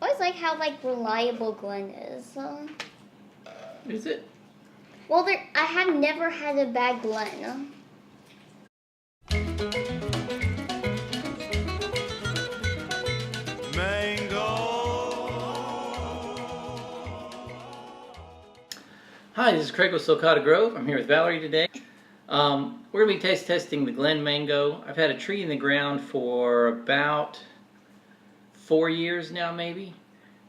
I always like how reliable Glen is. Is it? Well, I have never had a bad Glen. Hi, this is Craig with Sulcata Grove. I'm here with Valerie today. We're going to be taste testing the Glen mango. I've had a tree in the ground for about 4 years now, maybe.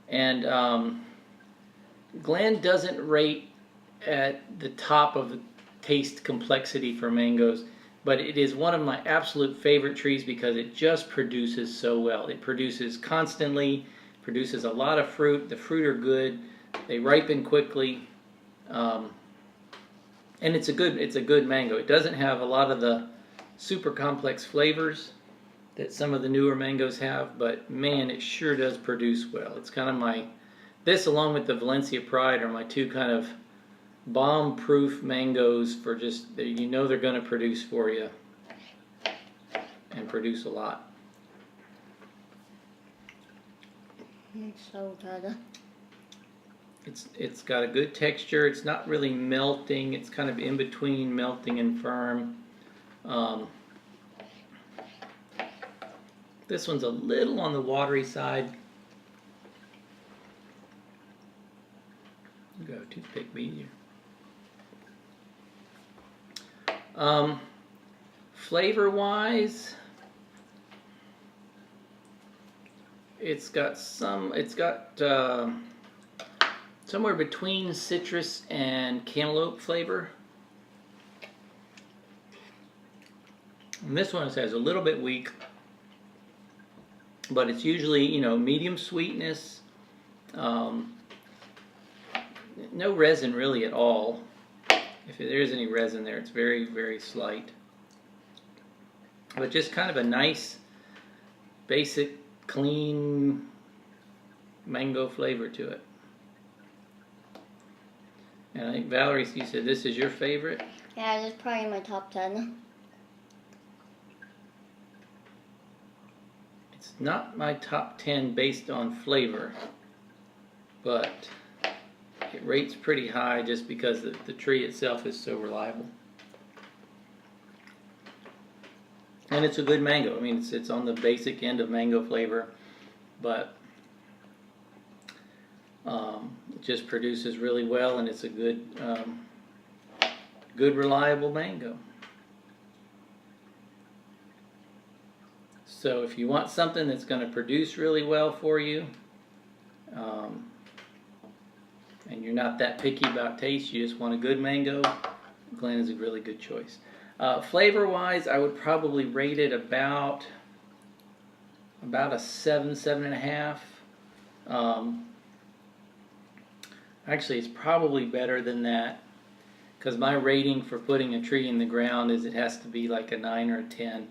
And Glen doesn't rate at the top of the taste complexity for mangoes, but it is one of my absolute favorite trees because it just produces so well. It produces constantly, produces a lot of fruit. The fruit are good. They ripen quickly. And it's a good mango. It doesn't have a lot of the super complex flavors that some of the newer mangoes have, but man, it sure does produce well. It's kind of this along with the Valencia Pride are my two kind of bomb-proof mangoes for just, you know they're going to produce for you and produce a lot. It's so good. It's got a good texture. It's not really melting. It's kind of in between melting and firm. This one's a little on the watery side. Go toothpick be easier. Flavor-wise, it's got somewhere between citrus and cantaloupe flavor. And this one says a little bit weak, but it's usually, you know, medium sweetness. No resin really at all. If there is any resin there, it's very, very slight. But just kind of a nice, basic, clean mango flavor to it. And I think Valerie, you said this is your favorite? Yeah, it's probably in my top 10. It's not my top 10 based on flavor, but it rates pretty high just because the tree itself is so reliable. And it's a good mango. I mean, it's on the basic end of mango flavor, but it just produces really well, and it's a good, reliable mango. So if you want something that's going to produce really well for you, and you're not that picky about taste, you just want a good mango, Glen is a really good choice. Flavor-wise, I would probably rate it about a 7, 7.5. Actually, it's probably better than that, because my rating for putting a tree in the ground is it has to be like a 9 or a 10.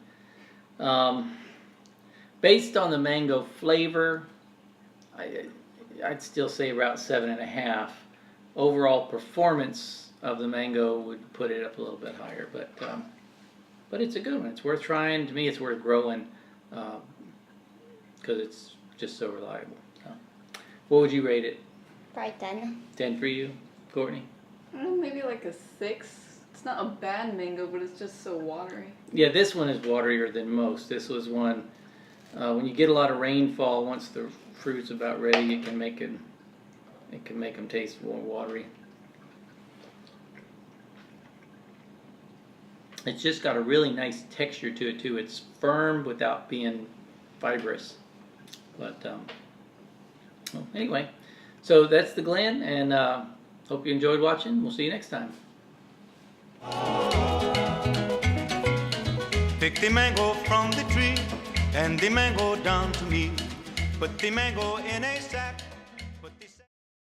Based on the mango flavor, I'd still say about 7.5. Overall performance of the mango would put it up a little bit higher, but it's a good one. It's worth trying. To me, it's worth growing because it's just so reliable. So, what would you rate it? Probably 10. 10 for you, Courtney? Maybe like a 6. It's not a bad mango, but it's just so watery. Yeah, this one is waterier than most. This was one, when you get a lot of rainfall, once the fruit's about ready, it can make them taste more watery. It's just got a really nice texture to it too. It's firm without being fibrous. But well, anyway, so that's the Glen, and hope you enjoyed watching. We'll see you next time. Pick the mango from the tree and the mango down to me. Put the mango in a sack.